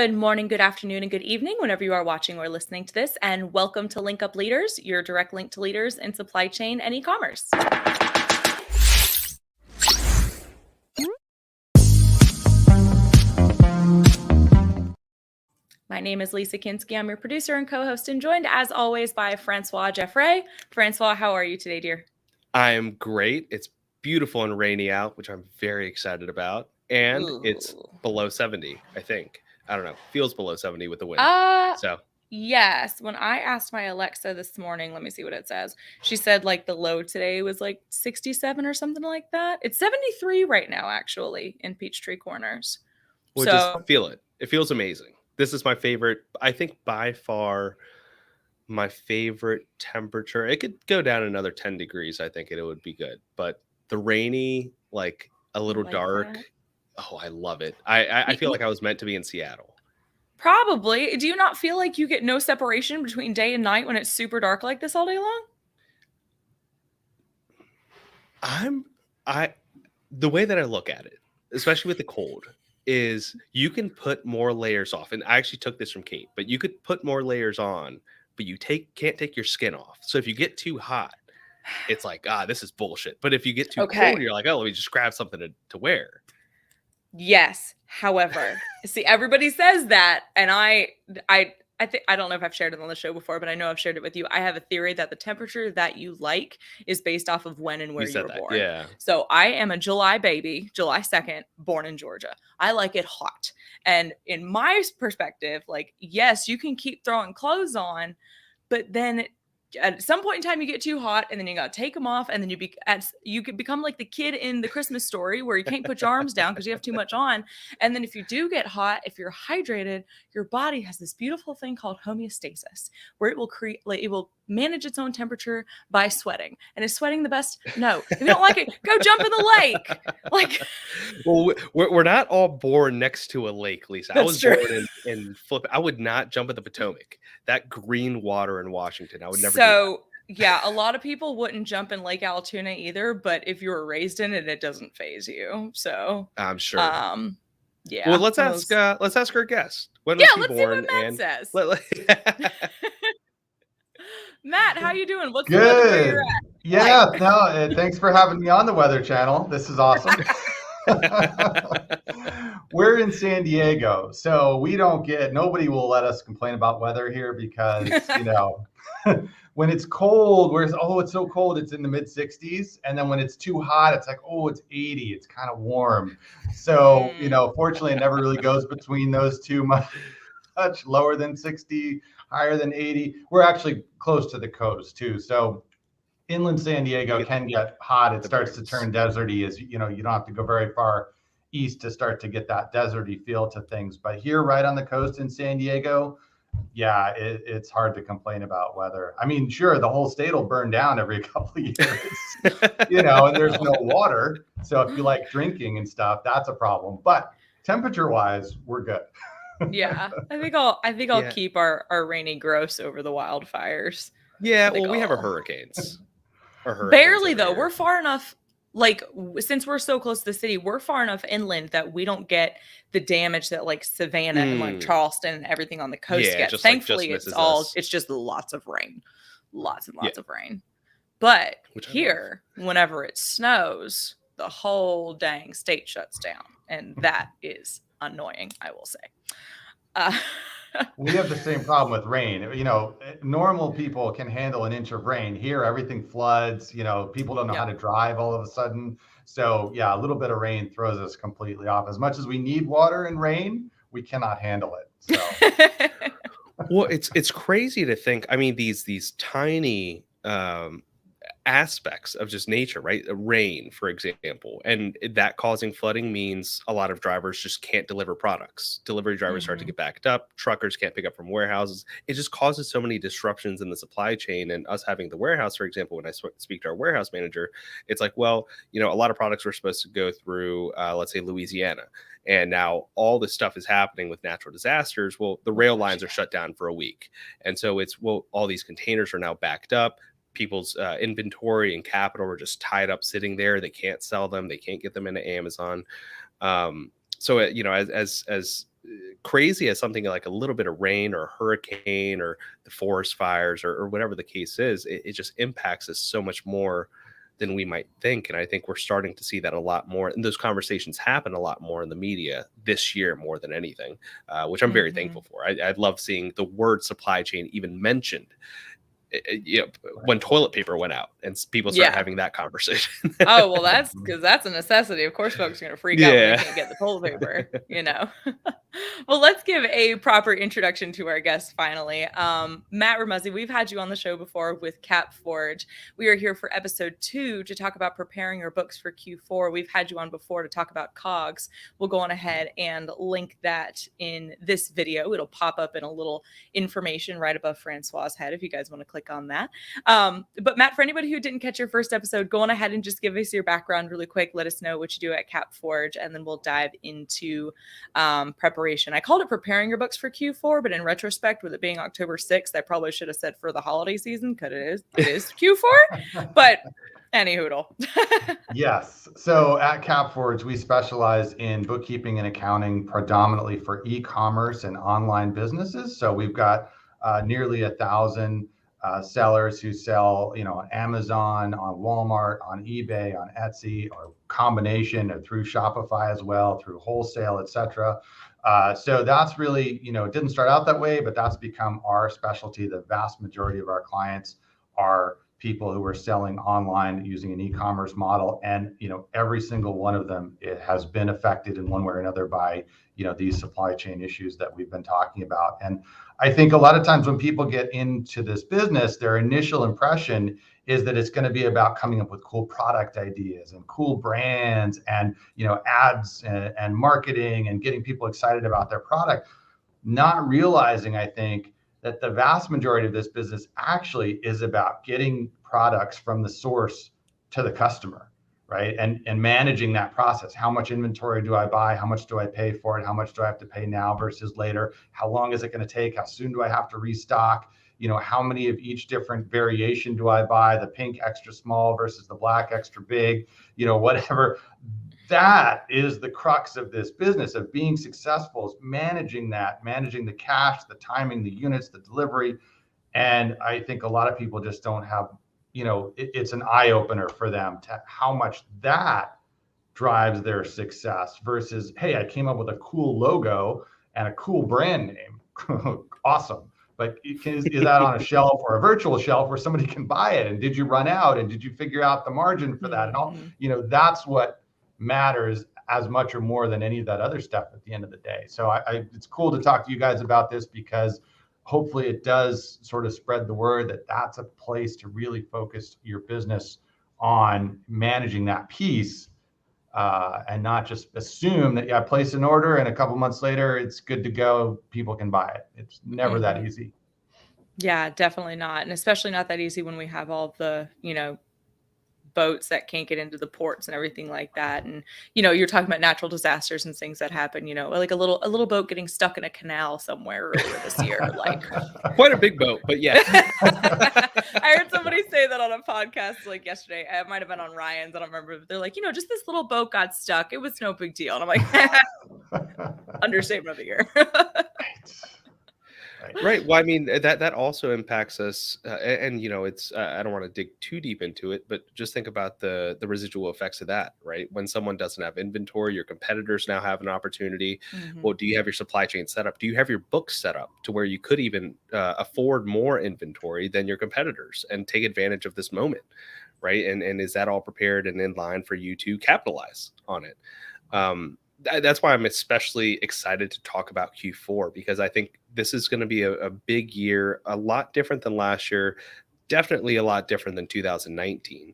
Good morning, good afternoon, and good evening whenever you are watching or listening to this, and welcome to Link Up Leaders, your direct link to leaders in supply chain and e-commerce. My name is Lisa Kinski. I'm your producer and co-host, and joined as always by Francois Jeffrey. Francois, how are you today, dear? I am great. It's beautiful and rainy out, which I'm very excited about. And it's below 70, I think. I don't know. Feels below 70 with the wind. Yes. When I asked my Alexa this morning, let me see what it says. She said like the low today was like 67 or something like that. It's 73 right now, actually, in Peachtree Corners. Well, just feel it. It feels amazing. This is my favorite, I think by far my favorite temperature. It could go down another 10 degrees. I think it would be good. But the rainy, like a little dark. That. Oh, I love it. I feel like I was meant to be in Seattle. Probably. Do you not feel like you get no separation between day and night when it's super dark like this all day long? The way that I look at it, especially with the cold, is you can put more layers off. And I actually took this from Kate, but you could put more layers on, but you can't take your skin off. So if you get too hot, it's like, this is bullshit. But if you get too cold, you're like, oh, let me just grab something to wear. Yes. However, see, everybody says that, and I think, I don't know if I've shared it on the show before, but I know I've shared it with you. I have a theory that the temperature that you like is based off of when and where you were born. Yeah. So I am a July baby, July 2nd, born in Georgia. I like it hot. And in my perspective, like, yes, you can keep throwing clothes on, but then at some point in time you get too hot and then you got to take them off, and then you could become like the kid in The Christmas Story where you can't put your arms down because you have too much on. And then if you do get hot, if you're hydrated, your body has this beautiful thing called homeostasis where it will manage its own temperature by sweating. And is sweating the best? No. If you don't like it, go jump in the lake. Like, well, we're not all born next to a lake, Lisa. That's I was true. born in Flip. I would not jump in the Potomac. That green water in Washington, I would never do that. Yeah, a lot of people wouldn't jump in Lake Altoona either, but if you were raised in it, it doesn't faze you. So I'm sure. Yeah. Well, let's ask our guest. When was he born? Let's see what Matt says. Matt, how you doing? What's good? The weather where you're at? Yeah, no, thanks for having me on the Weather Channel. This is awesome. We're in San Diego, so nobody will let us complain about weather here because, when it's cold, it's so cold, it's in the mid 60s. And then when it's too hot, it's like, oh, it's 80. It's kind of warm. So, fortunately, it never really goes between those two much lower than 60, higher than 80. We're actually close to the coast too. So inland San Diego can get hot. It starts to turn deserty as you don't have to go very far east to start to get that deserty feel to things. But here right on the coast in San Diego, yeah, it's hard to complain about weather. I mean, sure, the whole state will burn down every couple of years, and there's no water. So if you like drinking and stuff, that's a problem. But temperature wise, we're good. Yeah, I think I'll keep our rainy gross over the wildfires. Yeah, well, we have our hurricanes. Barely though. We're far enough. Like, since we're so close to the city, we're far enough inland that we don't get the damage that like Savannah and like Charleston and everything on the coast gets. Thankfully, it's just lots of rain, lots and lots of rain. But here, whenever it snows, the whole dang state shuts down, and that is annoying, I will say. We have the same problem with rain. Normal people can handle an inch of rain. Here, everything floods. People don't know how to drive all of a sudden. So yeah, a little bit of rain throws us completely off. As much as we need water and rain, we cannot handle it. So. Well, it's crazy to think. I mean, these tiny aspects of just nature, right? Rain, for example, and that causing flooding means a lot of drivers just can't deliver products. Delivery drivers start to get backed up. Truckers can't pick up from warehouses. It just causes so many disruptions in the supply chain. And us having the warehouse, for example, when I speak to our warehouse manager, it's like, well, a lot of products were supposed to go through, let's say, Louisiana. And now all this stuff is happening with natural disasters. Well, the rail lines are shut down for a week. And so all these containers are now backed up. People's inventory and capital are just tied up sitting there. They can't sell them. They can't get them into Amazon. So, as crazy as something like a little bit of rain or a hurricane or the forest fires or whatever the case is, it just impacts us so much more than we might think. And I think we're starting to see that a lot more. And those conversations happen a lot more in the media this year more than anything, which I'm very thankful for. I love seeing the word supply chain even mentioned. When toilet paper went out and people start having that conversation. Oh, well, that's because that's a necessity. Of course, folks are going to freak out when they can't get the toilet paper, Well, let's give a proper introduction to our guest finally. Matt Remuzzi, we've had you on the show before with CapForge. We are here for episode 2 to talk about preparing your books for Q4. We've had you on before to talk about COGS. We'll go on ahead and link that in this video. It'll pop up in a little information right above Francois's head if you guys want to click on that. But Matt, for anybody who didn't catch your first episode, go on ahead and just give us your background really quick. Let us know what you do at CapForge, and then we'll dive into preparation. I called it preparing your books for Q4, but in retrospect, with it being October 6th, I probably should have said for the holiday season because it is Q4. But any hoodle. Yes. So at CapForge, we specialize in bookkeeping and accounting predominantly for e-commerce and online businesses. So we've got nearly 1,000 sellers who sell, on Amazon, on Walmart, on eBay, on Etsy, or combination or through Shopify as well, through wholesale, etc. So that's really, it didn't start out that way, but that's become our specialty. The vast majority of our clients are people who are selling online using an e-commerce model, and every single one of them, it has been affected in one way or another by these supply chain issues that we've been talking about. And I think a lot of times when people get into this business, their initial impression is that it's going to be about coming up with cool product ideas and cool brands and ads and marketing and getting people excited about their product, not realizing, I think, that the vast majority of this business actually is about getting products from the source to the customer, right? And managing that process. How much inventory do I buy? How much do I pay for it? How much do I have to pay now versus later? How long is it going to take? How soon do I have to restock? How many of each different variation do I buy? The pink extra small versus the black extra big, whatever. That is the crux of this business of being successful, is managing that, managing the cash, the timing, the units, the delivery. And I think a lot of people just don't have, it's an eye opener for them to how much that drives their success versus, hey, I came up with a cool logo and a cool brand name. Awesome. But is that on a shelf or a virtual shelf where somebody can buy it? And did you run out? And did you figure out the margin for that? And all, that's what matters as much or more than any of that other stuff at the end of the day. So it's cool to talk to you guys about this because hopefully it does sort of spread the word that that's a place to really focus your business on managing that piece and not just assume that I place an order and a couple months later it's good to go, people can buy it. It's never that easy. Yeah, definitely not. And especially not that easy when we have all the, boats that can't get into the ports and everything like that. And, you're talking about natural disasters and things that happen, like a little boat getting stuck in a canal somewhere earlier this year. Like quite a big boat, but yeah. I heard somebody say that on a podcast like yesterday. It might have been on Ryan's. I don't remember. But they're like, just this little boat got stuck. It was no big deal. And I'm like, understatement of the year. Right. Well, I mean, that also impacts us. And, it's I don't want to dig too deep into it, but just think about the residual effects of that, right? When someone doesn't have inventory, your competitors now have an opportunity. Well, do you have your supply chain set up? Do you have your books set up to where you could even afford more inventory than your competitors and take advantage of this moment, right? And is that all prepared and in line for you to capitalize on it? That's why I'm especially excited to talk about Q4, because I think this is going to be a big year, a lot different than last year, definitely a lot different than 2019.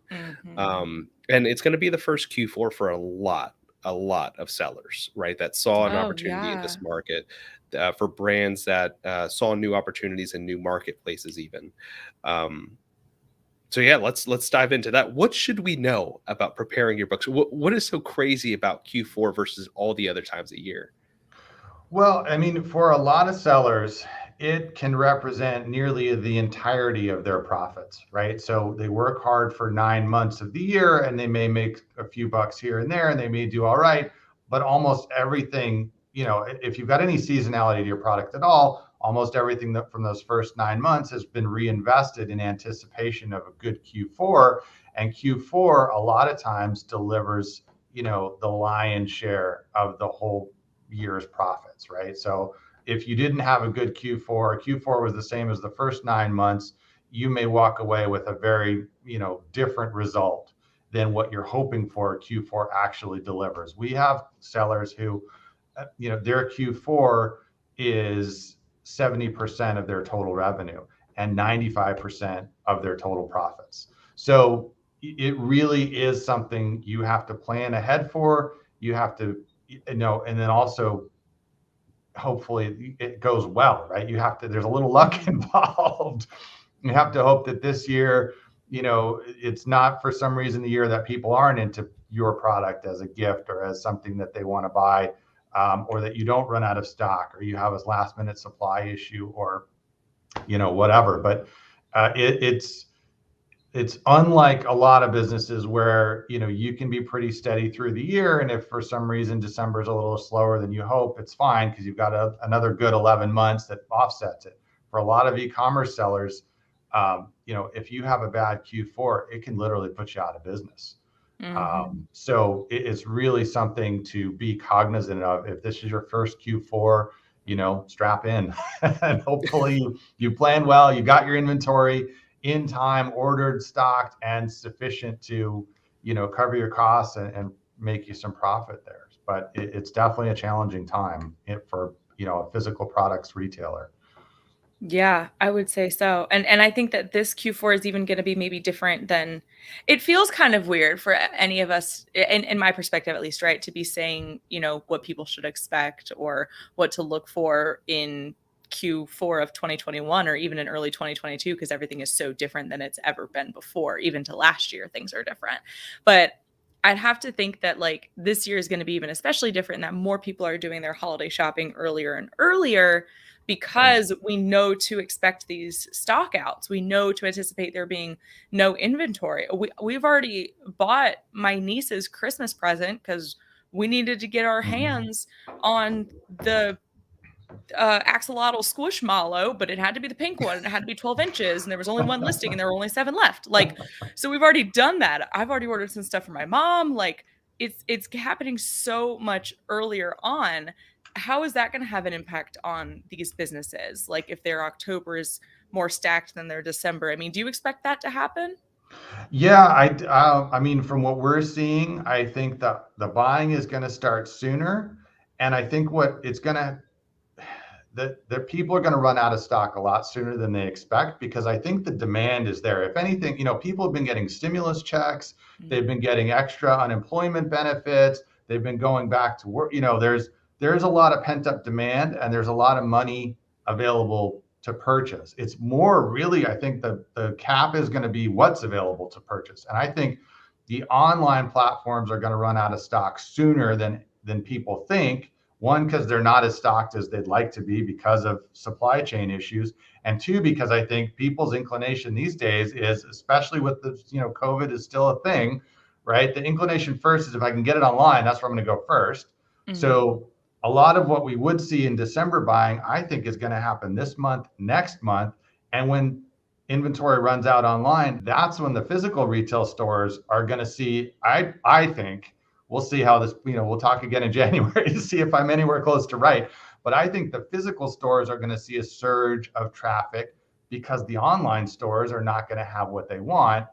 And it's going to be the first Q4 for a lot of sellers, right? That saw an opportunity in this market, for brands that saw new opportunities in new marketplaces even. So yeah, let's dive into that. What should we know about preparing your books? What is so crazy about Q4 versus all the other times a year? Well, I mean, for a lot of sellers, it can represent nearly the entirety of their profits, right? So they work hard for 9 months of the year and they may make a few bucks here and there and they may do all right, but almost everything if you've got any seasonality to your product at all, almost everything that from those first 9 months has been reinvested in anticipation of a good Q4. And Q4 a lot of times delivers, the lion's share of the whole year's profits, right? So if you didn't have a good Q4 was the same as the first 9 months, you may walk away with a very, different result than what you're hoping for Q4 actually delivers. We have sellers who, their Q4 is 70% of their total revenue and 95% of their total profits. So it really is something you have to plan ahead for. You have to, and then also hopefully it goes well, right? There's a little luck involved. You have to hope that this year, it's not for some reason the year that people aren't into your product as a gift or as something that they want to buy, or that you don't run out of stock or you have a last minute supply issue or, whatever. But it's unlike a lot of businesses where, you can be pretty steady through the year. And if for some reason December is a little slower than you hope, it's fine because you've got another good 11 months that offsets it. For a lot of e-commerce sellers, if you have a bad Q4, it can literally put you out of business. So it's really something to be cognizant of. If this is your first Q4, strap in and hopefully you plan well, you got your inventory in time, ordered, stocked, and sufficient to, cover your costs and make you some profit there. But it's definitely a challenging time for, a physical products retailer. Yeah, I would say so. And I think that this Q4 is even going to be maybe different than it feels kind of weird for any of us, in my perspective at least, right, to be saying, what people should expect or what to look for in Q4 of 2021 or even in early 2022, because everything is so different than it's ever been before. Even to last year, things are different. But I'd have to think that like this year is going to be even especially different, that more people are doing their holiday shopping earlier and earlier because we know to expect these stock outs. We know to anticipate there being no inventory. We've already bought my niece's Christmas present because we needed to get our hands on the axolotl squishmallow, but it had to be the pink one and it had to be 12 inches and there was only one listing and there were only 7 left. Like, so we've already done that. I've already ordered some stuff for my mom. Like it's happening so much earlier on. How is that going to have an impact on these businesses? Like if their October is more stacked than their December, I mean, do you expect that to happen? Yeah, I mean, from what we're seeing, I think that the buying is going to start sooner. And I think that people are going to run out of stock a lot sooner than they expect, because I think the demand is there. If anything, people have been getting stimulus checks, they've been getting extra unemployment benefits, they've been going back to work. There's a lot of pent up demand and there's a lot of money available to purchase. It's more really, I think the cap is going to be what's available to purchase. And I think the online platforms are going to run out of stock sooner than people think. One, because they're not as stocked as they'd like to be because of supply chain issues. And two, because I think people's inclination these days is, especially with the, COVID is still a thing, right? The inclination first is if I can get it online, that's where I'm going to go first. So a lot of what we would see in December buying, I think is going to happen this month, next month. And when inventory runs out online, that's when the physical retail stores are going to see, I think, we'll see how this, we'll talk again in January to see if I'm anywhere close to right. But I think the physical stores are going to see a surge of traffic because the online stores are not going to have what they want.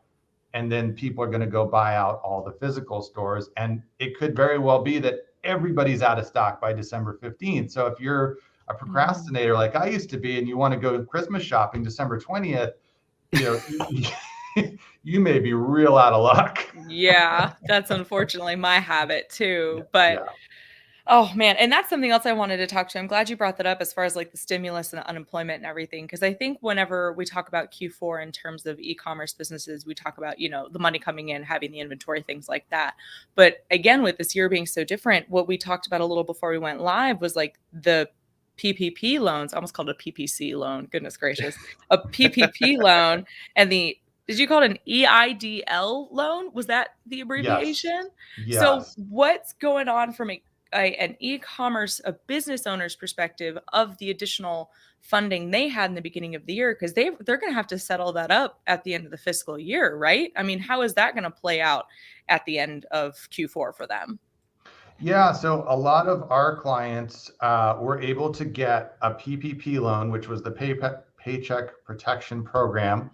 And then people are going to go buy out all the physical stores. And it could very well be that everybody's out of stock by December 15th. So if you're a procrastinator like I used to be and you want to go Christmas shopping December 20th, you may be real out of luck. Yeah, that's unfortunately my habit too. But oh man, and that's something else I wanted to talk to. I'm glad you brought that up as far as like the stimulus and the unemployment and everything, because I think whenever we talk about Q4 in terms of e-commerce businesses, we talk about, the money coming in, having the inventory, things like that. But again, with this year being so different, what we talked about a little before we went live was like the PPP loans. I almost called it a PPC loan. Goodness gracious. A PPP loan and did you call it an EIDL loan? Was that the abbreviation? Yes. So what's going on from a an e-commerce, a business owner's perspective of the additional funding they had in the beginning of the year, because they're going to have to settle that up at the end of the fiscal year, right? I mean, how is that going to play out at the end of Q4 for them? Yeah, so a lot of our clients were able to get a PPP loan, which was the Paycheck Protection Program,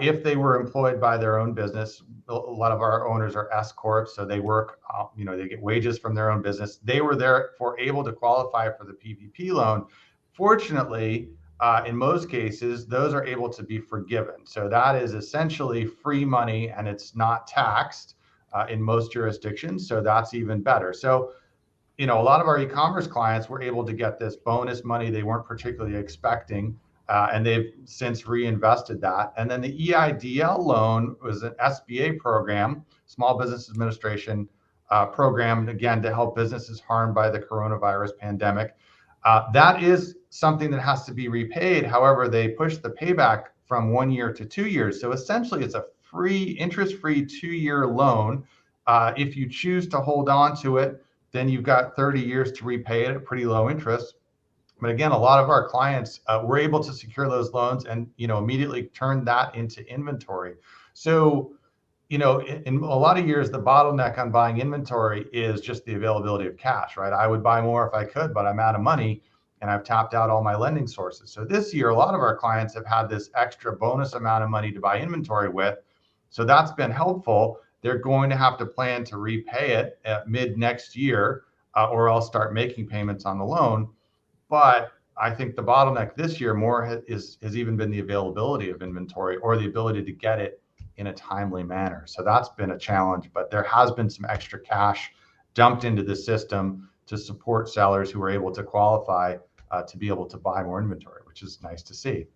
if they were employed by their own business. A lot of our owners are S corps, so they work, they get wages from their own business. They were therefore able to qualify for the PPP loan. Fortunately, in most cases, those are able to be forgiven. So that is essentially free money, and it's not taxed in most jurisdictions. So that's even better. So, a lot of our e-commerce clients were able to get this bonus money they weren't particularly expecting, and they've since reinvested that. And then the EIDL loan was an SBA program, Small Business Administration program, again, to help businesses harmed by the coronavirus pandemic. That is something that has to be repaid. However, they pushed the payback from 1 year to 2 years. So essentially, it's a free, interest-free 2-year loan. If you choose to hold on to it, then you've got 30 years to repay it at pretty low interest. But again, a lot of our clients were able to secure those loans and immediately turn that into inventory. So in a lot of years, the bottleneck on buying inventory is just the availability of cash, right? I would buy more if I could, but I'm out of money and I've tapped out all my lending sources. So this year, a lot of our clients have had this extra bonus amount of money to buy inventory with. So that's been helpful. They're going to have to plan to repay it at mid next year, or else start making payments on the loan. But I think the bottleneck this year more has even been the availability of inventory or the ability to get it in a timely manner. So that's been a challenge, but there has been some extra cash dumped into the system to support sellers who are able to qualify to be able to buy more inventory, which is nice to see.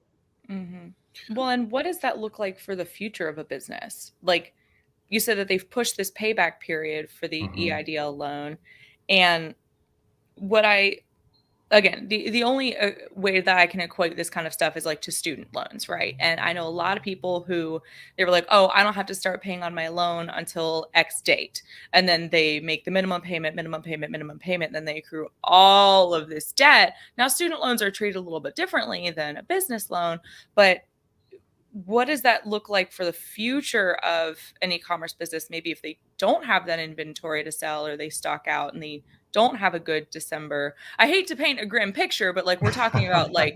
Mm-hmm. Well, and what does that look like for the future of a business? Like you said that they've pushed this payback period for the EIDL loan. And again, the only way that I can equate this kind of stuff is like to student loans, right? And I know a lot of people who they were like, oh, I don't have to start paying on my loan until X date. And then they make the minimum payment, and then they accrue all of this debt. Now, student loans are treated a little bit differently than a business loan, but what does that look like for the future of an e-commerce business? Maybe if they don't have that inventory to sell, or they stock out and they don't have a good December. I hate to paint a grim picture, but like we're talking about like,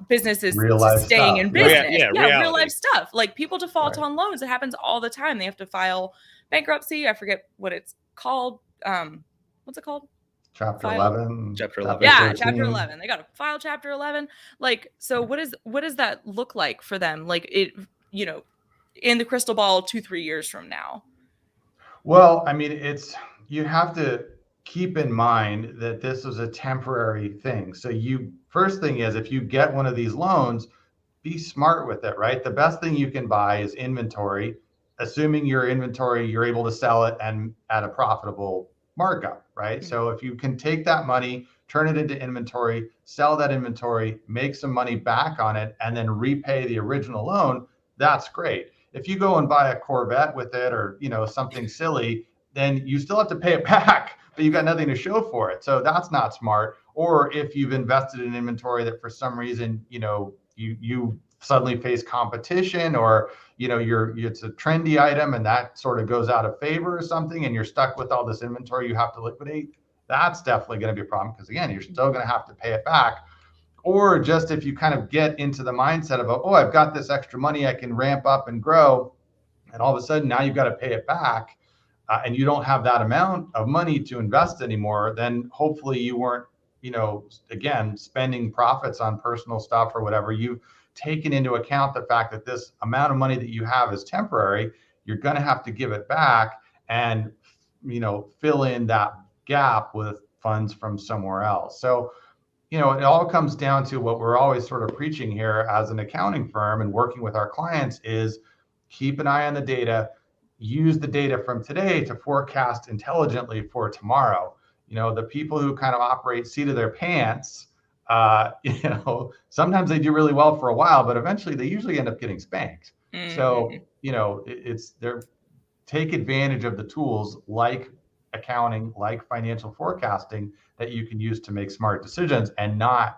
businesses real life staying stuff. in business. Yeah, real life stuff. Like people default Right. on loans. It happens all the time. They have to file bankruptcy. I forget what it's called. What's it called? Chapter 11. Chapter 11. Yeah, 13. Chapter 11. They got to file Chapter 11. Like, so what does that look like for them? Like it, in the crystal ball 2-3 years from now. Well, I mean, you have to keep in mind that this is a temporary thing. So first thing is, if you get one of these loans, be smart with it, right? The best thing you can buy is inventory, assuming your inventory, you're able to sell it and at a profitable markup, right? Mm-hmm. So if you can take that money, turn it into inventory, sell that inventory, make some money back on it, and then repay the original loan, that's great. If you go and buy a Corvette with it or, something silly, then you still have to pay it back, but you've got nothing to show for it. So that's not smart. Or if you've invested in inventory that for some reason, you suddenly face competition, or it's a trendy item and that sort of goes out of favor or something, and you're stuck with all this inventory you have to liquidate, that's definitely going to be a problem, because again, you're still going to have to pay it back. Or just if you kind of get into the mindset of, oh, I've got this extra money, I can ramp up and grow, and all of a sudden now you've got to pay it back, and you don't have that amount of money to invest anymore, then hopefully you weren't, again, spending profits on personal stuff or whatever. You've taken into account the fact that this amount of money that you have is temporary. You're going to have to give it back and, fill in that gap with funds from somewhere else. So, it all comes down to what we're always sort of preaching here as an accounting firm and working with our clients is keep an eye on the data, use the data from today to forecast intelligently for tomorrow. The people who kind of operate seat of their pants, sometimes they do really well for a while, but eventually they usually end up getting spanked. Mm-hmm. So, take advantage of the tools like accounting, like financial forecasting, that you can use to make smart decisions and not,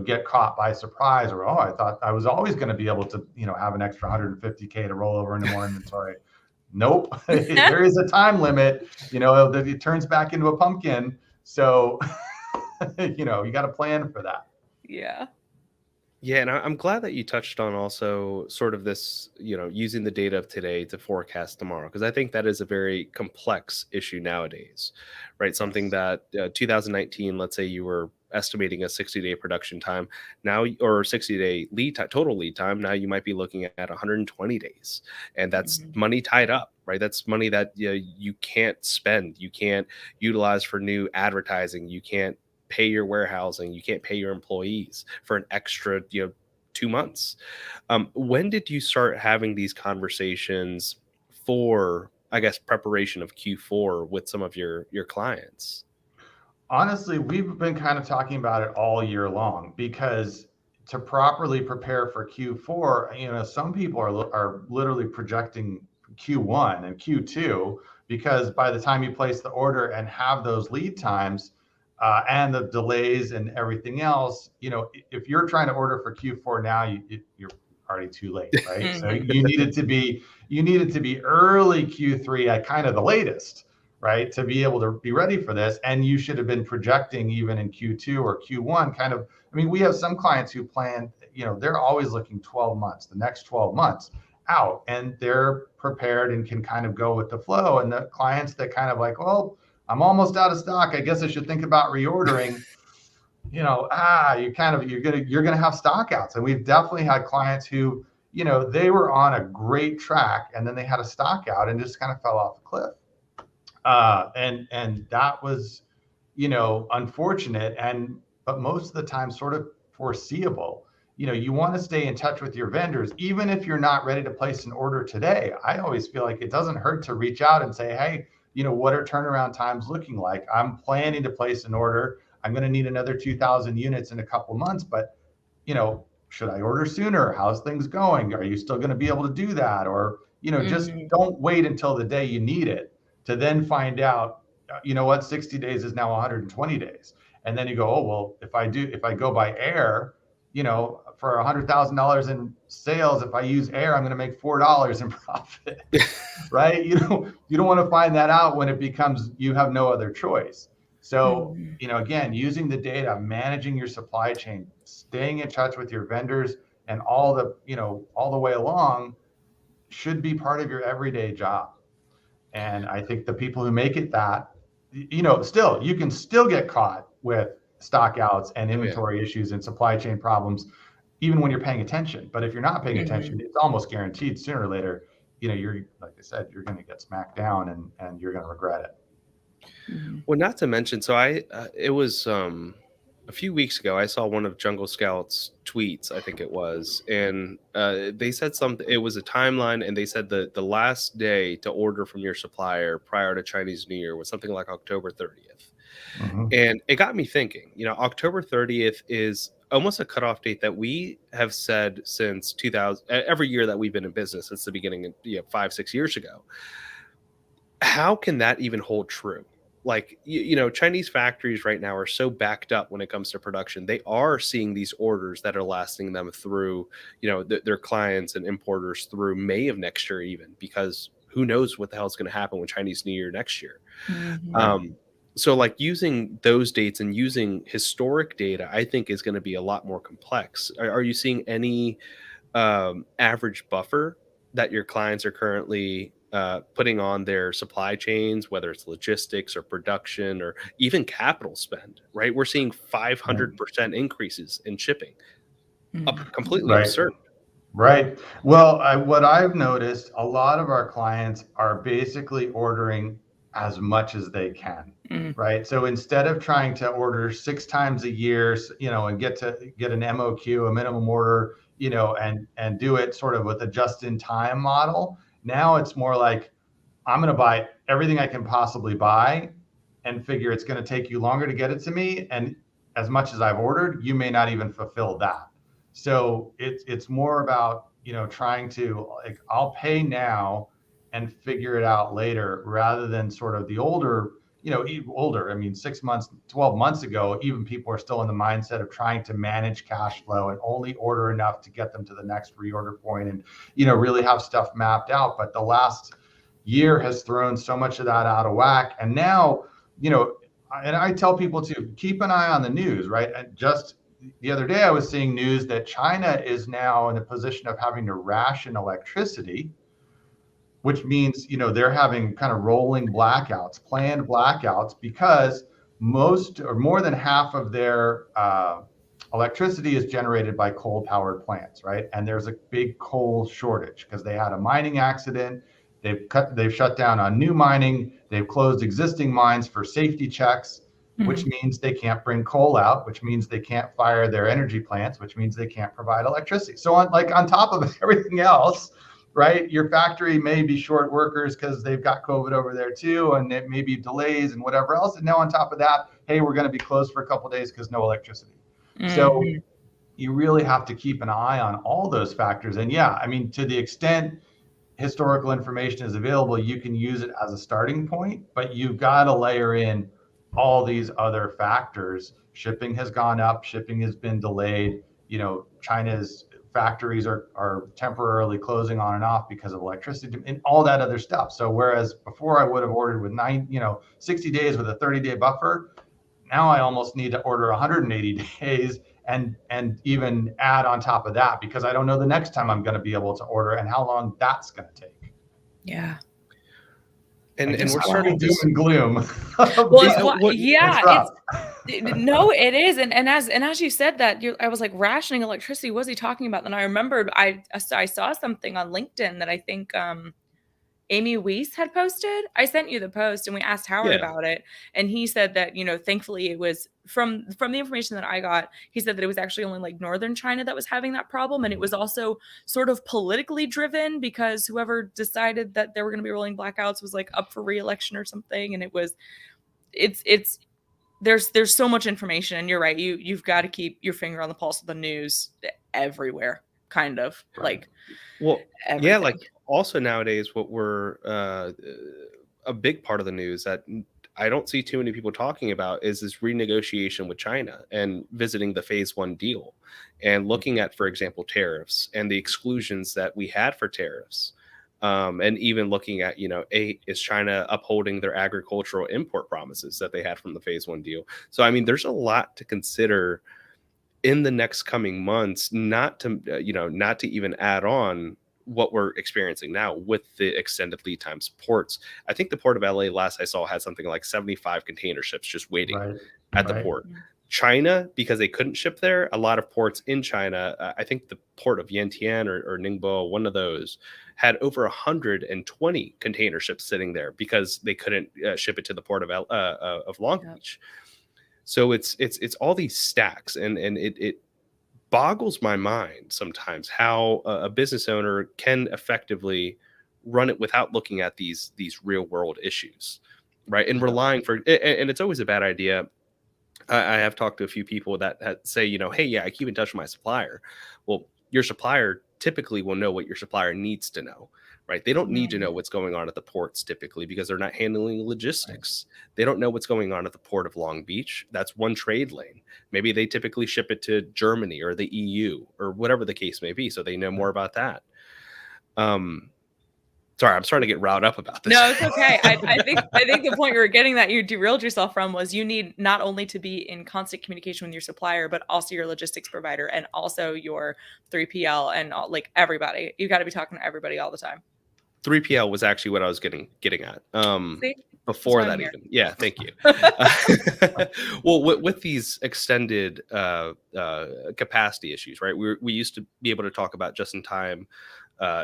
get caught by surprise, or, oh, I thought I was always going to be able to, have an extra 150K to roll over into more inventory. Nope. There is a time limit, that it turns back into a pumpkin. So, you got to plan for that. Yeah. Yeah, and I'm glad that you touched on also sort of this, using the data of today to forecast tomorrow, because I think that is a very complex issue nowadays, right? Something that 2019, let's say you were estimating a 60-day production time now, or 60-day lead time, total lead time. Now you might be looking at 120 days, and that's money tied up, right? That's money that you can't spend, you can't utilize for new advertising, you can't pay your warehousing, you can't pay your employees for an extra 2 months. When did you start having these conversations for, I guess, preparation of Q4 with some of your clients? Honestly, we've been kind of talking about it all year long, because to properly prepare for Q4, some people are literally projecting Q1 and Q2, because by the time you place the order and have those lead times, and the delays and everything else, if you're trying to order for Q4 now, you're already too late, right? So you need it to be early Q3 at kind of the latest, right, to be able to be ready for this. And you should have been projecting even in Q2 or Q1 kind of. I mean, we have some clients who plan, they're always looking 12 months, the next 12 months out, and they're prepared and can kind of go with the flow. And the clients that kind of like, well, I'm almost out of stock, I guess I should think about reordering. You're gonna have stock outs. And we've definitely had clients who, they were on a great track, and then they had a stock out and just kind of fell off the cliff. And that was, unfortunate, but most of the time sort of foreseeable. You want to stay in touch with your vendors, even if you're not ready to place an order today. I always feel like it doesn't hurt to reach out and say, hey, what are turnaround times looking like? I'm planning to place an order. I'm going to need another 2,000 units in a couple months, but, should I order sooner? How's things going? Are you still going to be able to do that? Or, just don't wait until the day you need it to then find out, 60 days is now 120 days. And then you go, oh, well, if I go by air, for $100,000 in sales, if I use air, I'm going to make $4 in profit, right? You don't want to find that out when it becomes, you have no other choice. So, again, using the data, managing your supply chain, staying in touch with your vendors, and all the way along should be part of your everyday job. And I think the people who make it that, still, you can still get caught with stock outs and inventory issues and supply chain problems, even when you're paying attention. But if you're not paying attention, it's almost guaranteed sooner or later, you're, like I said, you're going to get smacked down, and you're going to regret it. Well, not to mention, so it was a few weeks ago, I saw one of Jungle Scout's tweets, I think it was, and they said something. It was a timeline, and they said the last day to order from your supplier prior to Chinese New Year was something like October 30th. And it got me thinking, October 30th is almost a cutoff date that we have said since 2000, every year that we've been in business since the beginning, 5-6 years ago. How can that even hold true? Like, Chinese factories right now are so backed up when it comes to production. They are seeing these orders that are lasting them through, their clients and importers through May of next year, even, because who knows what the hell is going to happen with Chinese New Year next year. So like using those dates and using historic data, I think is going to be a lot more complex. Are you seeing any average buffer that your clients are currently putting on their supply chains, whether it's logistics or production or even capital spend, right? We're seeing 500% increases in shipping. Completely absurd. Right. Well, what I've noticed, a lot of our clients are basically ordering as much as they can, right? So instead of trying to order 6 times a year, and get an MOQ, a minimum order, and do it sort of with a just-in-time model, now it's more like, I'm going to buy everything I can possibly buy and figure it's going to take you longer to get it to me. And as much as I've ordered, you may not even fulfill that. So it's more about, trying to, like, I'll pay now and figure it out later, rather than sort of the older even older. I mean, 6 months, 12 months ago, even people are still in the mindset of trying to manage cash flow and only order enough to get them to the next reorder point and, really have stuff mapped out. But the last year has thrown so much of that out of whack. And now, and I tell people to keep an eye on the news, right? And just the other day, I was seeing news that China is now in the position of having to ration electricity, which means, they're having kind of rolling blackouts, planned blackouts, because most or more than half of their electricity is generated by coal-powered plants, right? And there's a big coal shortage because they had a mining accident. They've shut down on new mining. They've closed existing mines for safety checks, which means they can't bring coal out, which means they can't fire their energy plants, which means they can't provide electricity. So on top of everything else, right, your factory may be short workers because they've got COVID over there too, and it may be delays and whatever else. And now on top of that, hey, we're going to be closed for a couple of days because no electricity. So you really have to keep an eye on all those factors. And yeah, I mean, to the extent historical information is available, you can use it as a starting point, but you've got to layer in all these other factors. Shipping has gone up, shipping has been delayed. China's factories are temporarily closing on and off because of electricity and all that other stuff. So whereas before I would have ordered with 60 days with a 30-day buffer, now I almost need to order 180 days and even add on top of that, because I don't know the next time I'm going to be able to order and how long that's going to take. Yeah. And we're starting doom and gloom. Well, no, it is. And as you said that, I was like, rationing electricity. What was he talking about? And I remembered I saw something on LinkedIn that I think Amy Weiss had posted. I sent you the post and we asked Howard about it. And he said that, thankfully it was from the information that I got, he said that it was actually only like northern China that was having that problem. And it was also sort of politically driven because whoever decided that there were going to be rolling blackouts was like up for re-election or something. And there's so much information, and you're right. You've got to keep your finger on the pulse of the news everywhere, kind of like, everything. Yeah, like also nowadays, what we're a big part of the news that I don't see too many people talking about is this renegotiation with China and visiting the phase 1 deal and looking at, for example, tariffs and the exclusions that we had for tariffs. And even looking at, is China upholding their agricultural import promises that they had from the phase 1 deal? So, I mean, there's a lot to consider in the next coming months, not to even add on what we're experiencing now with the extended lead times. Ports, I think the port of LA last I saw had something like 75 container ships just waiting at the port. China, because they couldn't ship there, a lot of ports in China, I think the port of Yantian or Ningbo, one of those, had over 120 container ships sitting there because they couldn't ship it to the port of Long Beach. So it's all these stacks, and it boggles my mind sometimes how a business owner can effectively run it without looking at these real world issues, right? And relying and it's always a bad idea. I have talked to a few people that say, hey, yeah, I keep in touch with my supplier. Well, your supplier typically will know what your supplier needs to know, right? They don't need to know what's going on at the ports typically because they're not handling logistics. They don't know what's going on at the port of Long Beach. That's one trade lane. Maybe they typically ship it to Germany or the EU or whatever the case may be. So they know more about that. Sorry, I'm starting to get riled up about this. No, it's okay. I think the point you were getting that you derailed yourself from was you need not only to be in constant communication with your supplier, but also your logistics provider and also your 3PL and like everybody. You got to be talking to everybody all the time. 3PL was actually what I was getting at. See? Before that even. Yeah, thank you. Well, with these extended capacity issues, right? We used to be able to talk about just-in-time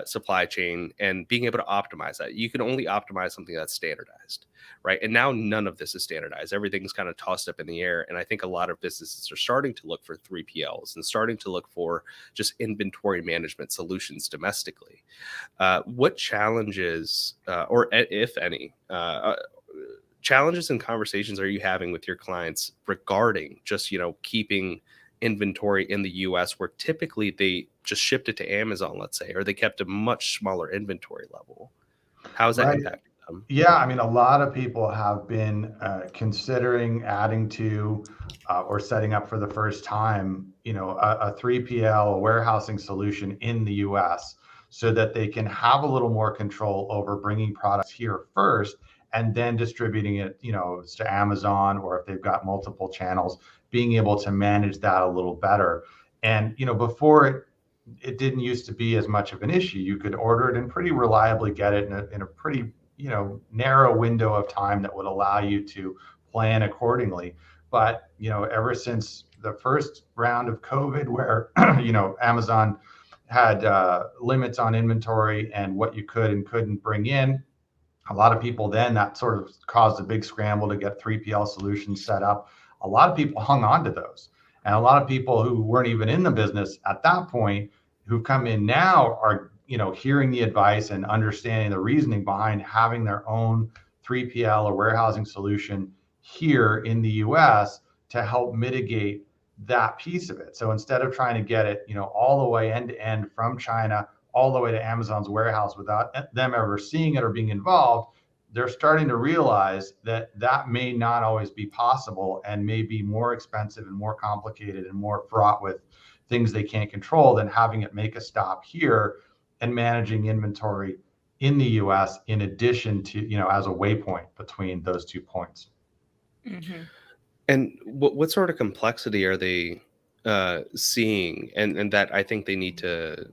supply chain and being able to optimize that. You can only optimize something that's standardized, right? And now none of this is standardized. Everything's kind of tossed up in the air. And I think a lot of businesses are starting to look for 3PLs and starting to look for just inventory management solutions domestically. What challenges, or if any, challenges and conversations are you having with your clients regarding just, keeping inventory in the US where typically they just shipped it to Amazon, let's say, or they kept a much smaller inventory level? How is that impacting Yeah, I mean, a lot of people have been considering adding to or setting up for the first time, a 3PL, a warehousing solution in the US so that they can have a little more control over bringing products here first and then distributing it, to Amazon, or if they've got multiple channels, being able to manage that a little better. And, before it didn't used to be as much of an issue. You could order it and pretty reliably get it in a pretty narrow window of time that would allow you to plan accordingly. But ever since the first round of COVID, where Amazon had limits on inventory and what you could and couldn't bring in, a lot of people, then that sort of caused a big scramble to get 3PL solutions set up. A lot of people hung on to those. And a lot of people who weren't even in the business at that point, who come in now, are hearing the advice and understanding the reasoning behind having their own 3PL or warehousing solution here in the US to help mitigate that piece of it. So instead of trying to get it, all the way end to end from China all the way to Amazon's warehouse without them ever seeing it or being involved, they're starting to realize that that may not always be possible and may be more expensive and more complicated and more fraught with things they can't control than having it make a stop here and managing inventory in the US in addition to, as a waypoint between those 2 points. Mm-hmm. And what sort of complexity are they seeing, and that I think they need to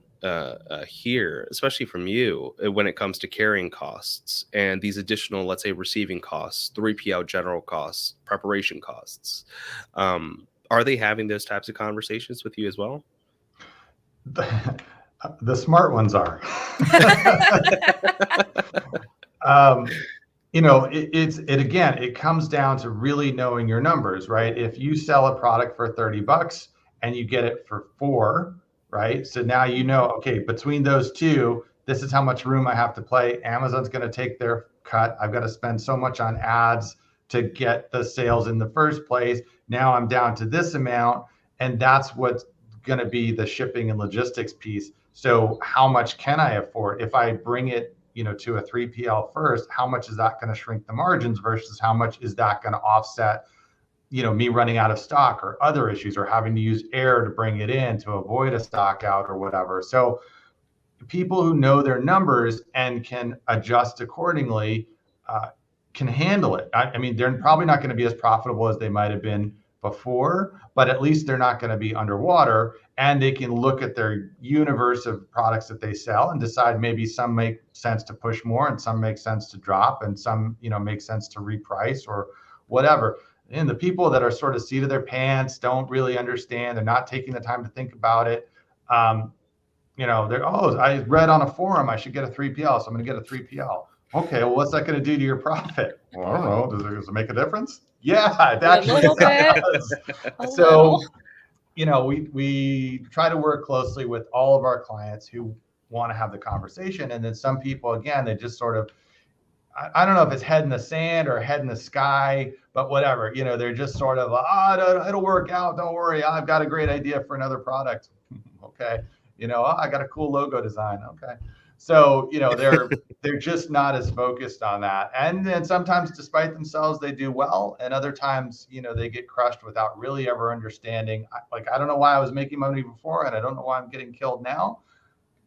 hear, especially from you, when it comes to carrying costs and these additional, let's say, receiving costs, 3PL general costs, preparation costs? Are they having those types of conversations with you as well? The smart ones are. It comes down to really knowing your numbers, right? If you sell a product for $30 and you get it for $4, right? So now okay, between those two, this is how much room I have to play. Amazon's going to take their cut. I've got to spend so much on ads to get the sales in the first place. Now I'm down to this amount, and that's what's going to be the shipping and logistics piece. So how much can I afford? If I bring it to a 3PL first, how much is that going to shrink the margins versus how much is that going to offset, me running out of stock or other issues or having to use air to bring it in to avoid a stock out or whatever. So people who know their numbers and can adjust accordingly can handle it. I mean, they're probably not going to be as profitable as they might have been before, but at least they're not going to be underwater, and they can look at their universe of products that they sell and decide maybe some make sense to push more and some make sense to drop and some, make sense to reprice or whatever. And the people that are sort of seat of their pants, don't really understand, they're not taking the time to think about it. I read on a forum I should get a 3PL, so I'm going to get a 3PL. Okay, well, what's that going to do to your profit? Well, I don't know. Does it make a difference? Yeah, it actually does. So, we try to work closely with all of our clients who want to have the conversation. And then some people, again, they just sort of, I don't know if it's head in the sand or head in the sky, but whatever, they're just sort of, it'll work out. Don't worry. I've got a great idea for another product. Okay. I got a cool logo design. Okay. So, they're just not as focused on that. And then sometimes, despite themselves, they do well. And other times, they get crushed without really ever understanding. I don't know why I was making money before, and I don't know why I'm getting killed now.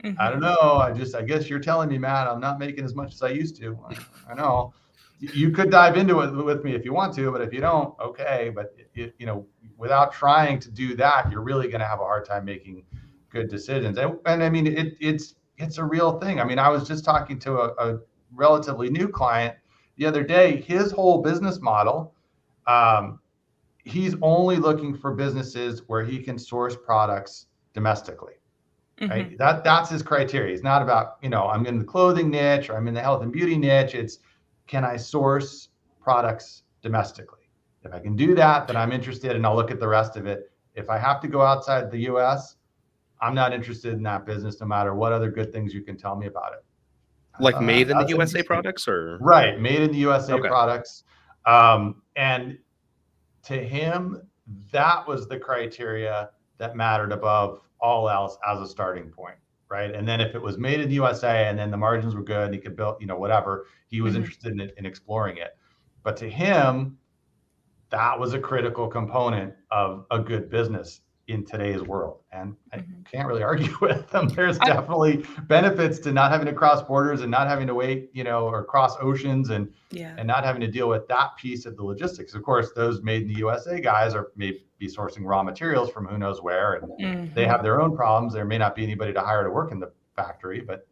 Mm-hmm. I don't know. I guess you're telling me, Matt, I'm not making as much as I used to. I know. You could dive into it with me if you want to, but if you don't, okay. But, without trying to do that, you're really going to have a hard time making good decisions. And I mean, it's a real thing. I mean, I was just talking to a relatively new client the other day. His whole business model, he's only looking for businesses where he can source products domestically. Right? Mm-hmm. That's his criteria. It's not about, I'm in the clothing niche or I'm in the health and beauty niche. It's, can I source products domestically? If I can do that, then I'm interested and I'll look at the rest of it. If I have to go outside the US, I'm not interested in that business, no matter what other good things you can tell me about it. Like made in the USA products, or? Right. Made in the USA products. And to him, that was the criteria that mattered above all else as a starting point. right? And then if it was made in the USA and then the margins were good and he could build, whatever, he was interested in exploring it. But to him, that was a critical component of a good business in today's world. And I can't really argue with them. There's definitely benefits to not having to cross borders and not having to wait, or cross oceans and not having to deal with that piece of the logistics. Of course, those made in the USA guys are maybe sourcing raw materials from who knows where, and they have their own problems. There may not be anybody to hire to work in the factory, but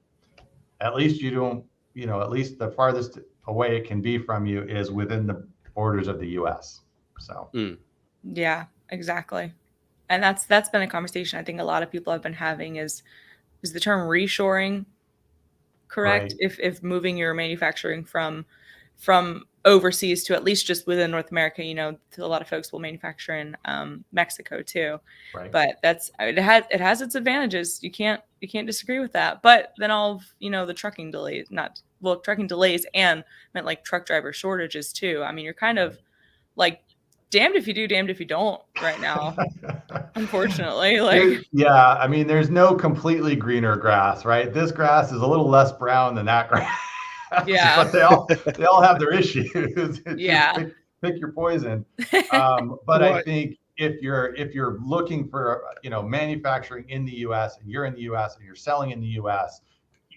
at least you don't, at least the farthest away it can be from you is within the borders of the US. So yeah, exactly. And that's been a conversation I think a lot of people have been having is the term reshoring correct? Right. If moving your manufacturing from overseas to at least just within North America, a lot of folks will manufacture in Mexico too. Right. But it has its advantages. You can't disagree with that. But then all of, the trucking delays, trucking delays and meant like truck driver shortages too. I mean, you're kind of like damned if you do, damned if you don't right now. Unfortunately, I mean, there's no completely greener grass, right? This grass is a little less brown than that grass. Yeah, but they all have their issues. Pick your poison. But I think if you're looking for manufacturing in the U.S. and you're in the U.S. and you're selling in the U.S.,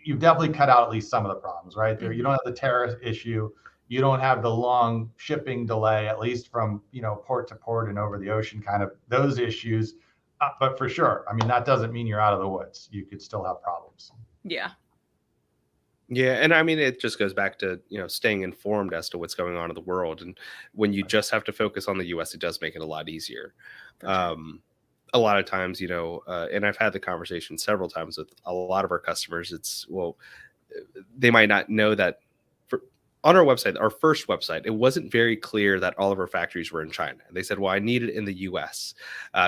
you've definitely cut out at least some of the problems, right? There, you don't have the tariff issue. You don't have the long shipping delay, at least from, port to port and over the ocean, kind of those issues. But for sure, I mean, that doesn't mean you're out of the woods. You could still have problems. Yeah. Yeah. And I mean, it just goes back to, staying informed as to what's going on in the world. And when you just have to focus on the US, it does make it a lot easier. Sure. A lot of times, and I've had the conversation several times with a lot of our customers. They might not know that. On our website, our first website, it wasn't very clear that all of our factories were in China. They said, well, I need it in the US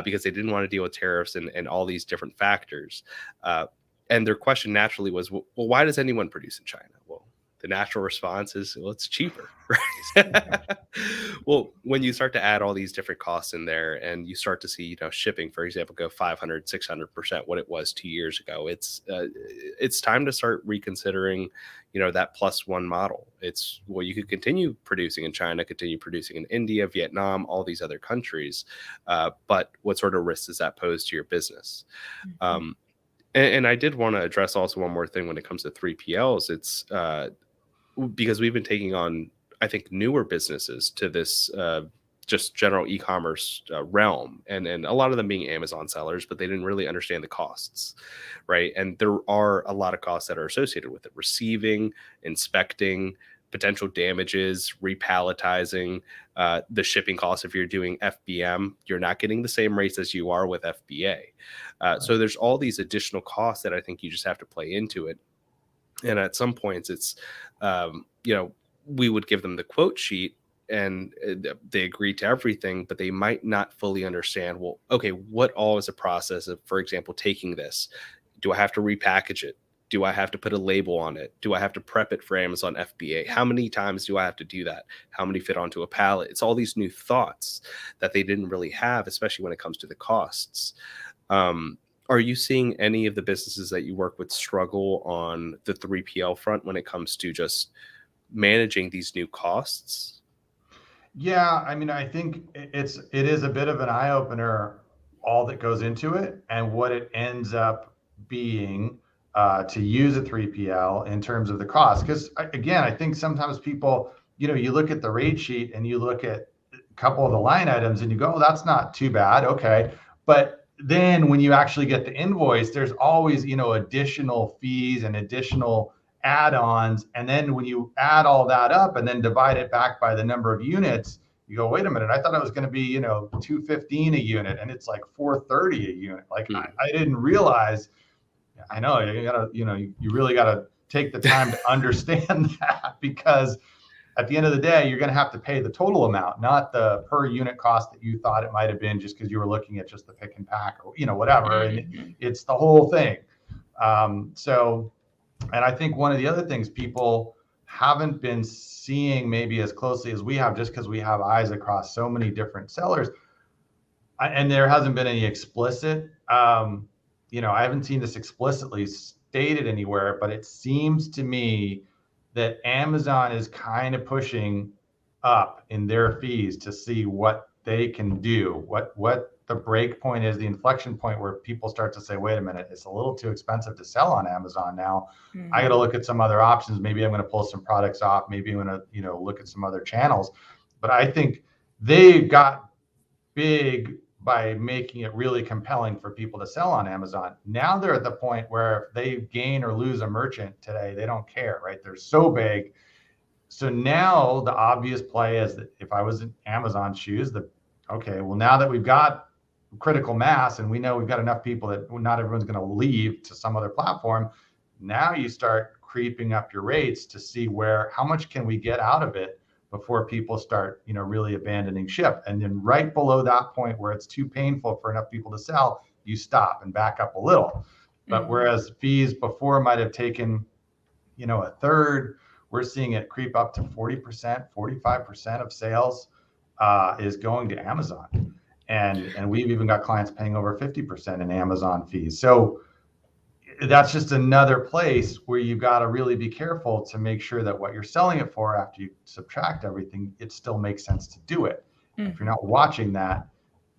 because they didn't want to deal with tariffs and all these different factors. And their question naturally was, well, why does anyone produce in China? Well, the natural response is, well, it's cheaper, right? Well, when you start to add all these different costs in there and you start to see, shipping, for example, go 500, 600% what it was 2 years ago, it's time to start reconsidering, that +1 model. It's, well, you could continue producing in China, continue producing in India, Vietnam, all these other countries. But what sort of risk does that pose to your business? And I did want to address also one more thing when it comes to 3PLs. It's because we've been taking on, I think, newer businesses to this just general e-commerce realm, and a lot of them being Amazon sellers, but they didn't really understand the costs, right? And there are a lot of costs that are associated with it: receiving, inspecting, potential damages, repalletizing, the shipping costs. If you're doing FBM, you're not getting the same rates as you are with FBA. So there's all these additional costs that I think you just have to play into it. And at some points it's, we would give them the quote sheet and they agree to everything, but they might not fully understand, well, okay, what all is the process of, for example, taking this? Do I have to repackage it? Do I have to put a label on it? Do I have to prep it for Amazon FBA? How many times do I have to do that? How many fit onto a pallet? It's all these new thoughts that they didn't really have, especially when it comes to the costs. Are you seeing any of the businesses that you work with struggle on the 3PL front when it comes to just managing these new costs? Yeah, I mean, I think it is a bit of an eye opener, all that goes into it and what it ends up being to use a 3PL in terms of the cost. Because again, I think sometimes people, you look at the rate sheet and you look at a couple of the line items and you go, oh, that's not too bad. Okay. But then when you actually get the invoice, there's always, additional fees and additional add-ons. And then when you add all that up and then divide it back by the number of units, you go, wait a minute, I thought it was going to be, $215 a unit and it's like $430 a unit. Like I didn't realize. I know you gotta, you really gotta take the time to understand that, because at the end of the day, you're going to have to pay the total amount, not the per unit cost that you thought it might have been just because you were looking at just the pick and pack or, whatever. And it's the whole thing. And I think one of the other things people haven't been seeing maybe as closely as we have, just because we have eyes across so many different sellers, and there hasn't been any explicit I haven't seen this explicitly stated anywhere, but it seems to me that Amazon is kind of pushing up in their fees to see what they can do, what the break point is, the inflection point where people start to say, wait a minute, it's a little too expensive to sell on Amazon now. I got to look at some other options. Maybe I'm going to pull some products off. Maybe I'm going to, look at some other channels. But I think they got big by making it really compelling for people to sell on Amazon. Now they're at the point where if they gain or lose a merchant today, they don't care, right? They're so big. So now the obvious play is that if I was in Amazon's shoes, okay, well, now that we've got critical mass and we know we've got enough people that not everyone's going to leave to some other platform, now you start creeping up your rates to see how much can we get out of it before people start, really abandoning ship. And then right below that point where it's too painful for enough people to sell, you stop and back up a little. But whereas fees before might have taken, a third, we're seeing it creep up to 40%, 45% of sales is going to Amazon. And we've even got clients paying over 50% in Amazon fees. So that's just another place where you've got to really be careful to make sure that what you're selling it for after you subtract everything, it still makes sense to do it. If you're not watching that,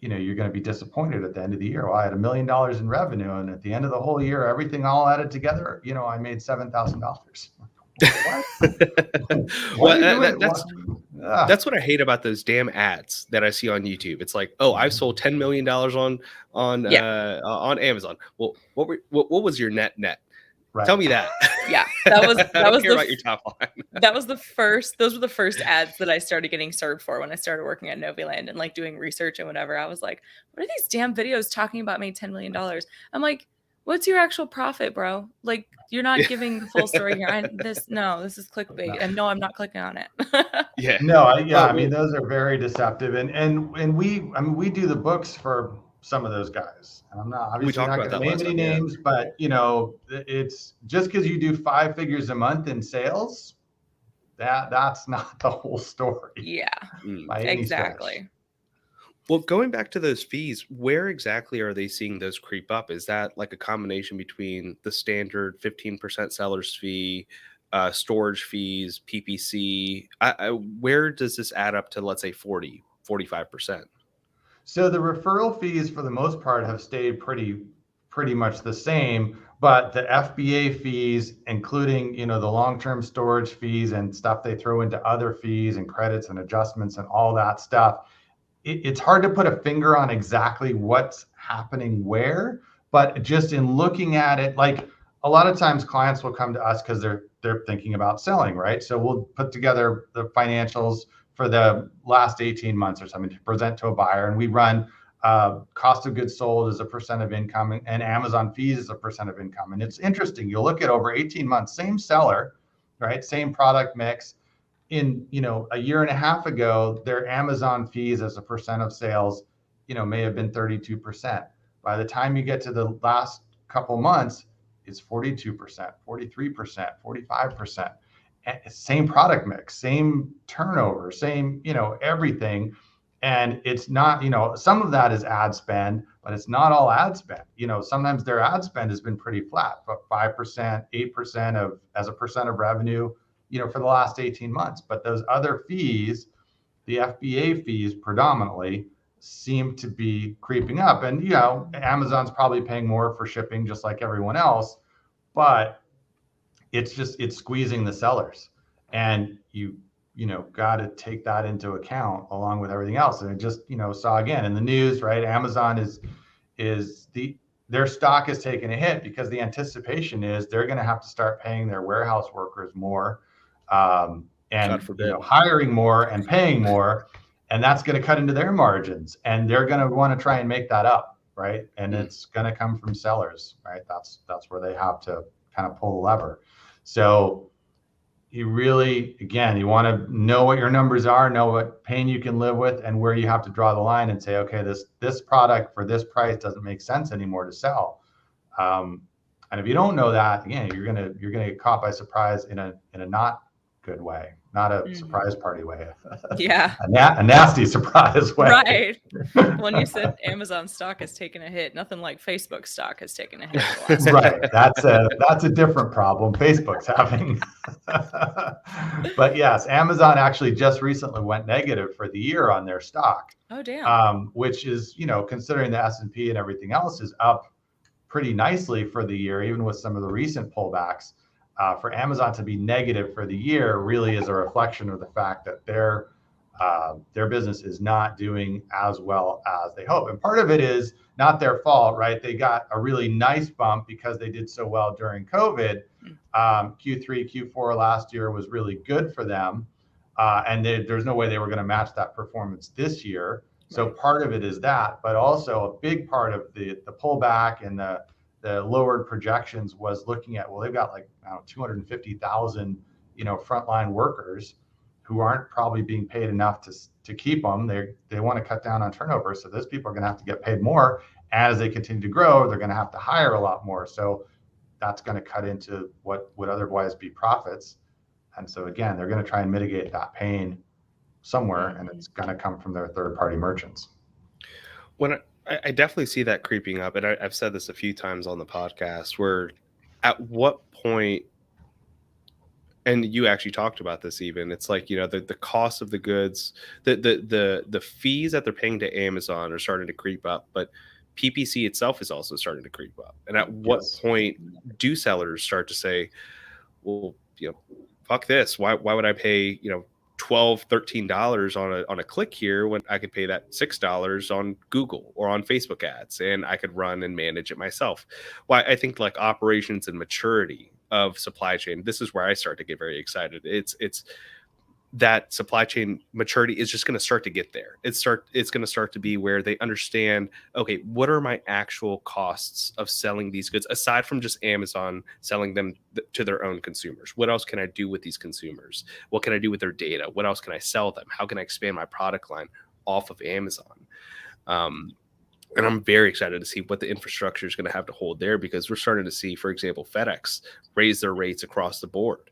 you're going to be disappointed at the end of the year. Well, I had $1 million in revenue, and at the end of the whole year, everything all added together, I made $7,000. That's what I hate about those damn ads that I see on YouTube. It's like, oh, I've sold $10 million on Amazon. Well, what was your net? Right. Tell me that. Yeah, that was about your top line. Those were the first ads that I started getting served for when I started working at Noviland and like doing research and whatever. I was like, what are these damn videos talking about made $10 million? I'm like, what's your actual profit, bro? Like, you're not giving the full story here. This is clickbait, and no, I'm not clicking on it. I mean, those are very deceptive, and we do the books for some of those guys. And I'm not obviously not going to name any names, but it's just because you do 5 figures a month in sales, that's not the whole story. Yeah, exactly. Well, going back to those fees, where exactly are they seeing those creep up? Is that like a combination between the standard 15% seller's fee, storage fees, PPC? Where does this add up to, let's say, 40, 45%? So the referral fees, for the most part, have stayed pretty much the same. But the FBA fees, including, the long-term storage fees and stuff they throw into other fees and credits and adjustments and all that stuff, it's hard to put a finger on exactly what's happening where, but just in looking at it, like a lot of times clients will come to us because they're thinking about selling, right? So we'll put together the financials for the last 18 months or something to present to a buyer, and we run cost of goods sold as a percent of income and Amazon fees as a percent of income. And it's interesting, you'll look at over 18 months, same seller, right? Same product mix. In a year and a half ago, their Amazon fees as a percent of sales, may have been 32%. By the time you get to the last couple months, it's 42%, 43%, 45%. Same product mix, same turnover, same everything. And it's not, some of that is ad spend, but it's not all ad spend. Sometimes their ad spend has been pretty flat, but 5%, 8% as a percent of revenue, for the last 18 months. But those other fees, the FBA fees predominantly, seem to be creeping up. And, Amazon's probably paying more for shipping just like everyone else, but it's squeezing the sellers. And you got to take that into account along with everything else. And it just, saw again in the news, right? Amazon their stock is taking a hit because the anticipation is they're going to have to start paying their warehouse workers more. And hiring more and paying more, and that's going to cut into their margins, and they're going to want to try and make that up, right? And it's going to come from sellers, right? That's where they have to kind of pull the lever. So you really, again, you want to know what your numbers are, know what pain you can live with, and where you have to draw the line and say, okay, this product for this price doesn't make sense anymore to sell. And if you don't know that, again, you're gonna get caught by surprise in a not good way, not a Mhm. surprise party way. Yeah. A nasty surprise way. Right. When you said Amazon stock has taken a hit, nothing like Facebook stock has taken a hit in the last Right. That's a different problem Facebook's having. But yes, Amazon actually just recently went negative for the year on their stock. Oh, damn. Which is, considering the S&P and everything else is up pretty nicely for the year, even with some of the recent pullbacks. For Amazon to be negative for the year really is a reflection of the fact that their business is not doing as well as they hope. And part of it is not their fault, right? They got a really nice bump because they did so well during COVID. Q3, Q4 last year was really good for them. And there's no way they were going to match that performance this year. So part of it is that, but also a big part of the pullback and the lowered projections was looking at, well, they've got like 250,000, frontline workers who aren't probably being paid enough to keep them. They want to cut down on turnover. So those people are going to have to get paid more. As they continue to grow, they're going to have to hire a lot more. So that's going to cut into what would otherwise be profits. And so again, they're going to try and mitigate that pain somewhere, and it's going to come from their third-party merchants. When I definitely see that creeping up, and I've said this a few times on the podcast, where at what point, and you actually talked about this even, it's like, the cost of the goods, the fees that they're paying to Amazon are starting to creep up, but PPC itself is also starting to creep up. And at what point do sellers start to say, well, fuck this, why would I pay, $12-13 on a click here when I could pay that $6 on Google or on Facebook ads, and I could run and manage it myself? Well, I think like operations and maturity of supply chain, this is where I start to get very excited. It's that supply chain maturity is just going to start to get there. It's going to start to be where they understand, okay, what are my actual costs of selling these goods aside from just Amazon selling them to their own consumers? What else can I do with these consumers? What can I do with their data? What else can I sell them? How can I expand my product line off of Amazon? And I'm very excited to see what the infrastructure is going to have to hold there, because we're starting to see, for example, FedEx raise their rates across the board.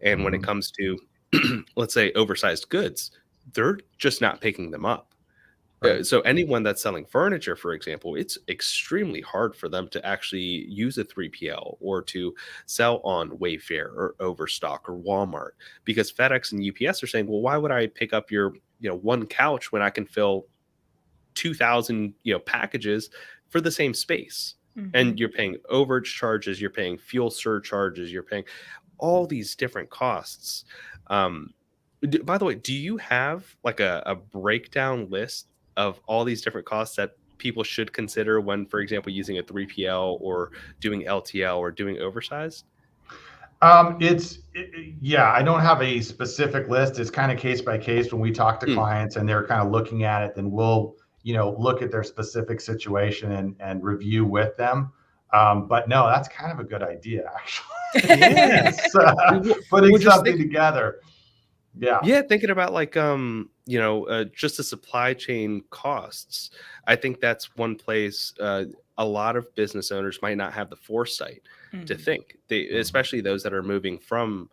And when it comes to let's say oversized goods, they're just not picking them up. Right. So anyone that's selling furniture, for example, it's extremely hard for them to actually use a 3PL or to sell on Wayfair or Overstock or Walmart, because FedEx and UPS are saying, well, why would I pick up your one couch when I can fill 2,000 packages for the same space? And you're paying overage charges, you're paying fuel surcharges, you're paying all these different costs. By the way, do you have like a breakdown list of all these different costs that people should consider when, for example, using a 3PL or doing LTL or doing oversized? I don't have a specific list. It's kind of case by case. When we talk to clients and they're kind of looking at it, then we'll, look at their specific situation and review with them. But no, that's kind of a good idea, actually. Putting something together. Yeah, thinking about like just the supply chain costs. I think that's one place a lot of business owners might not have the foresight to think. Especially those that are moving from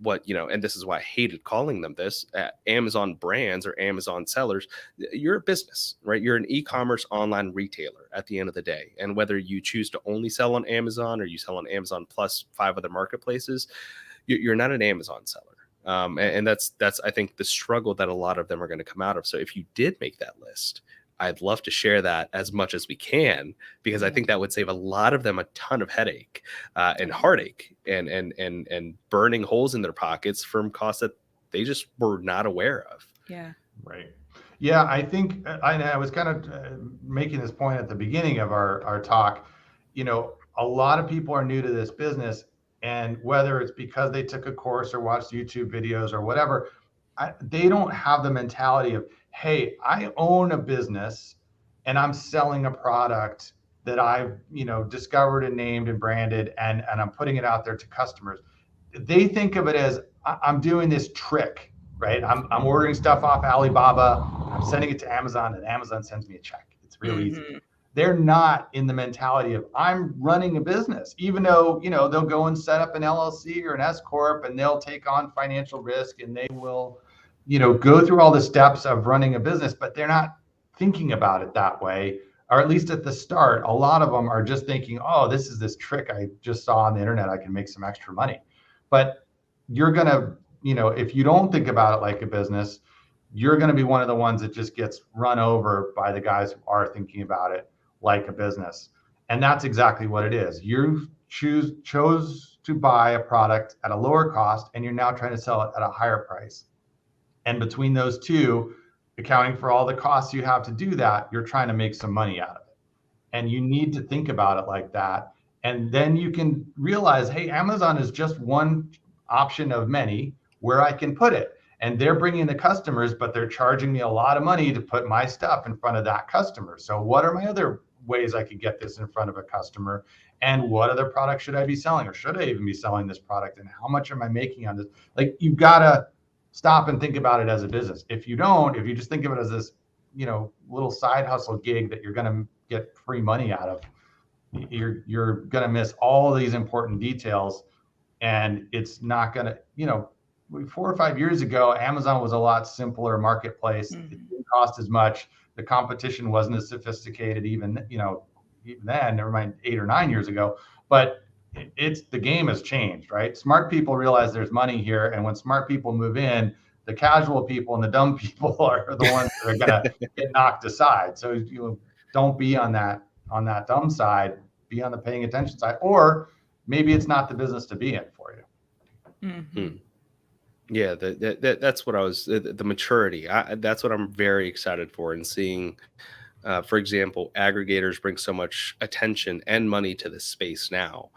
and this is why I hated calling them this, Amazon brands or Amazon sellers. You're a business, right? You're an e-commerce online retailer at the end of the day. And whether you choose to only sell on Amazon or you sell on Amazon plus 5 other marketplaces, you're not an Amazon seller. And that's I think the struggle that a lot of them are going to come out of. So if you did make that list, I'd love to share that as much as we can, because I think that would save a lot of them a ton of headache and heartache and burning holes in their pockets from costs that they just were not aware of. Yeah. Right. Yeah, I think I was kind of making this point at the beginning of our talk. A lot of people are new to this business, and whether it's because they took a course or watched YouTube videos or whatever, they don't have the mentality of, hey, I own a business and I'm selling a product that I've, discovered and named and branded, and I'm putting it out there to customers. They think of it as, I'm doing this trick, right? I'm ordering stuff off Alibaba, I'm sending it to Amazon, and Amazon sends me a check. It's real easy. they're not in the mentality of I'm running a business, even though, they'll go and set up an LLC or an S corp and they'll take on financial risk and they will, go through all the steps of running a business, but they're not thinking about it that way. Or at least at the start, a lot of them are just thinking, oh, this is this trick I just saw on the internet. I can make some extra money. But you're going to, if you don't think about it like a business, you're going to be one of the ones that just gets run over by the guys who are thinking about it like a business. And that's exactly what it is. You chose to buy a product at a lower cost, and you're now trying to sell it at a higher price. And between those two, accounting for all the costs you have to do that, you're trying to make some money out of it. And you need to think about it like that. And then you can realize, hey, Amazon is just one option of many where I can put it. And they're bringing the customers, but they're charging me a lot of money to put my stuff in front of that customer. So what are my other ways I could get this in front of a customer? And what other product should I be selling? Or should I even be selling this product? And how much am I making on this? Like, you've got to stop and think about it as a business. If you just think of it as this, little side hustle gig that you're going to get free money out of, you're going to miss all these important details. And it's not going to, 4 or 5 years ago, Amazon was a lot simpler marketplace. It didn't cost as much. The competition wasn't as sophisticated even then, never mind 8 or 9 years ago. But the game has changed, right? Smart people realize there's money here. And when smart people move in, the casual people and the dumb people are the ones that are going to get knocked aside. So don't be on that dumb side, be on the paying attention side, or maybe it's not the business to be in for you. Mm-hmm. Yeah, that's what I was, the maturity. That's what I'm very excited for, and seeing, for example, aggregators bring so much attention and money to this space now,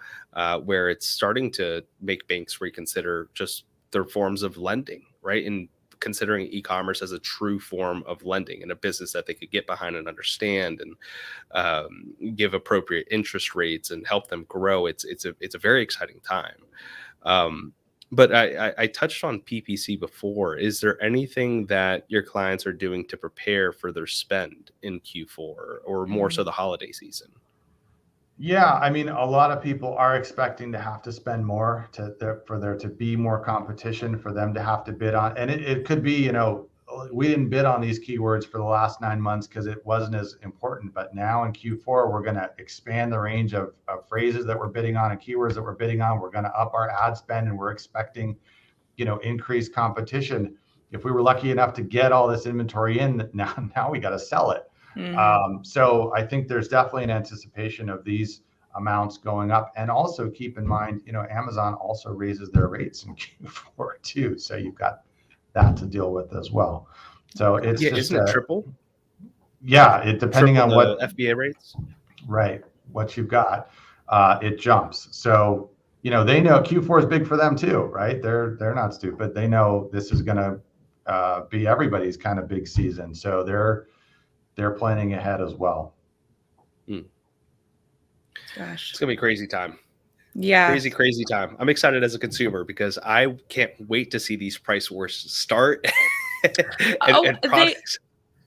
where it's starting to make banks reconsider just their forms of lending, right? And considering e-commerce as a true form of lending and a business that they could get behind and understand, and give appropriate interest rates and help them grow. It's a very exciting time. But I touched on PPC before. Is there anything that your clients are doing to prepare for their spend in Q4 or more so the holiday season? Yeah, I mean, a lot of people are expecting to have to spend more for there to be more competition, for them to have to bid on. And it could be, we didn't bid on these keywords for the last 9 months because it wasn't as important. But now in Q4, we're going to expand the range of phrases that we're bidding on and keywords that we're bidding on. We're going to up our ad spend, and we're expecting, increased competition. If we were lucky enough to get all this inventory in, now we got to sell it. Mm-hmm. So I think there's definitely an anticipation of these amounts going up. And also keep in mind, Amazon also raises their rates in Q4 too. So you've got that to deal with as well. So it's just isn't it triple? Yeah, it depending triple on what FBA rates. Right, what you've got, it jumps. So they know Q4 is big for them too, right? They're not stupid. They know this is going to be everybody's kind of big season. So they're planning ahead as well. Gosh, it's gonna be a crazy time. Yeah, crazy time. I'm excited as a consumer because I can't wait to see these price wars start. and products.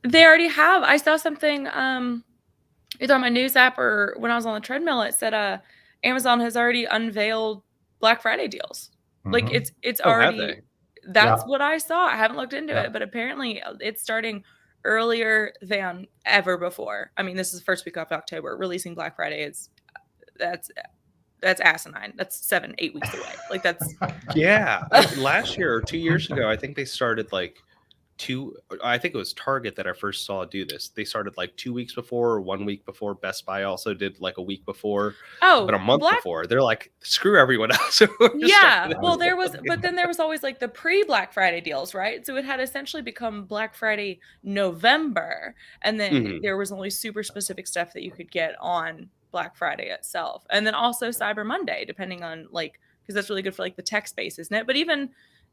They already have. I saw something either on my news app or when I was on the treadmill. It said Amazon has already unveiled Black Friday deals. Mm-hmm. Like it's already. That's what I saw. I haven't looked into it, but apparently it's starting earlier than ever before. I mean, this is the first week of October. Releasing Black Friday that's asinine. That's 7-8 weeks away. Like that's last year or 2 years ago, I think they started like I think it was Target that I first saw do this. They started like 2 weeks before or 1 week before. Best Buy also did like a week before. But a month before. They're like, screw everyone else. Well, but then there was always like the pre-Black Friday deals, right? So it had essentially become Black Friday November. And then there was only super specific stuff that you could get on Black Friday itself. And then also Cyber Monday, depending on because that's really good for like the tech space, isn't it? But even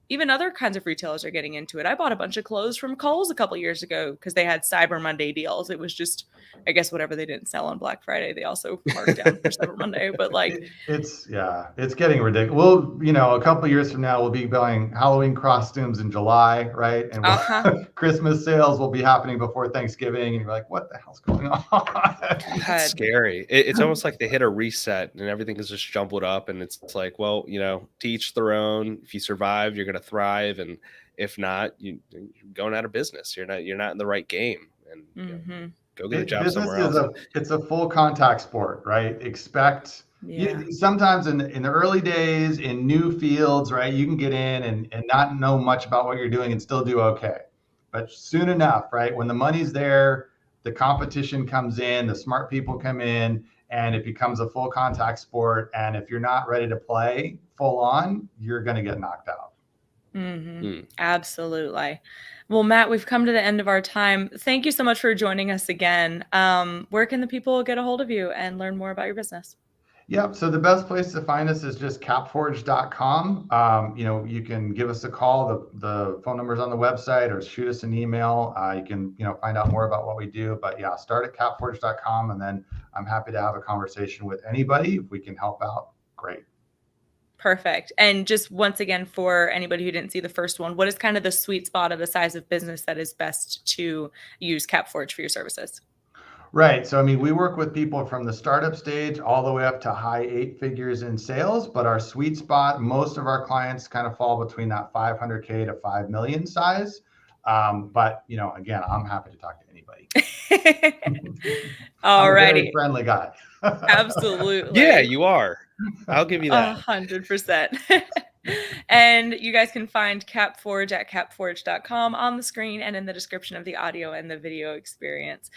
even other kinds of retailers are getting into it. I bought a bunch of clothes from Kohl's a couple years ago because they had Cyber Monday deals. It was just, I guess, whatever they didn't sell on Black Friday, they also marked down for Cyber Monday. But like, it's getting ridiculous. Well, a couple of years from now, we'll be buying Halloween costumes in July, right? And Christmas sales will be happening before Thanksgiving, and you're like, what the hell's going on? It's scary. It's almost like they hit a reset and everything is just jumbled up, and it's like, well, to each their own. If you survive, you're going to thrive, and if not, you're going out of business. You're not in the right game, and go get a job somewhere else. It's a full contact sport, right? Expect. Sometimes in the early days in new fields, right, you can get in and not know much about what you're doing and still do okay. But soon enough, right, when the money's there, the competition comes in, the smart people come in, and it becomes a full contact sport. And if you're not ready to play full on, you're going to get knocked out. Absolutely. Well, Matt, we've come to the end of our time. Thank you so much for joining us again. Where can the people get a hold of you and learn more about your business? Yep. So the best place to find us is just capforge.com. You can give us a call. The phone number's on the website, or shoot us an email. You can, find out more about what we do. But yeah, start at capforge.com, and then I'm happy to have a conversation with anybody. If we can help out, great. Perfect. And just once again, for anybody who didn't see the first one, what is kind of the sweet spot of the size of business that is best to use CapForge for your services? Right. So, we work with people from the startup stage all the way up to high 8 figures in sales, but our sweet spot, most of our clients kind of fall between that 500K to 5 million size. But, again, I'm happy to talk to anybody. All righty. I'm a very friendly guy. Absolutely. Yeah, you are. I'll give you that. 100%. And you guys can find CapForge at capforge.com on the screen and in the description of the audio and the video experience.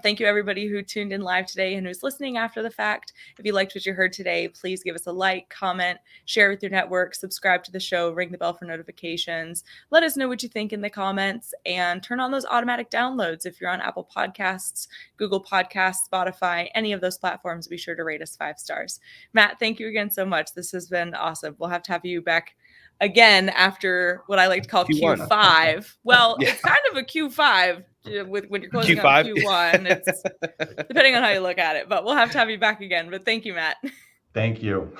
Thank you, everybody who tuned in live today and who's listening after the fact. If you liked what you heard today, please give us a like, comment, share with your network, subscribe to the show, ring the bell for notifications. Let us know what you think in the comments, and turn on those automatic downloads. If you're on Apple Podcasts, Google Podcasts, Spotify, any of those platforms, be sure to rate us 5 stars. Matt, thank you again so much. This has been awesome. We'll have to have you back again after what I like to call Q5. Well, it's kind of a Q5 when you're closing out Q1. It's depending on how you look at it, but we'll have to have you back again. But thank you, Matt. Thank you.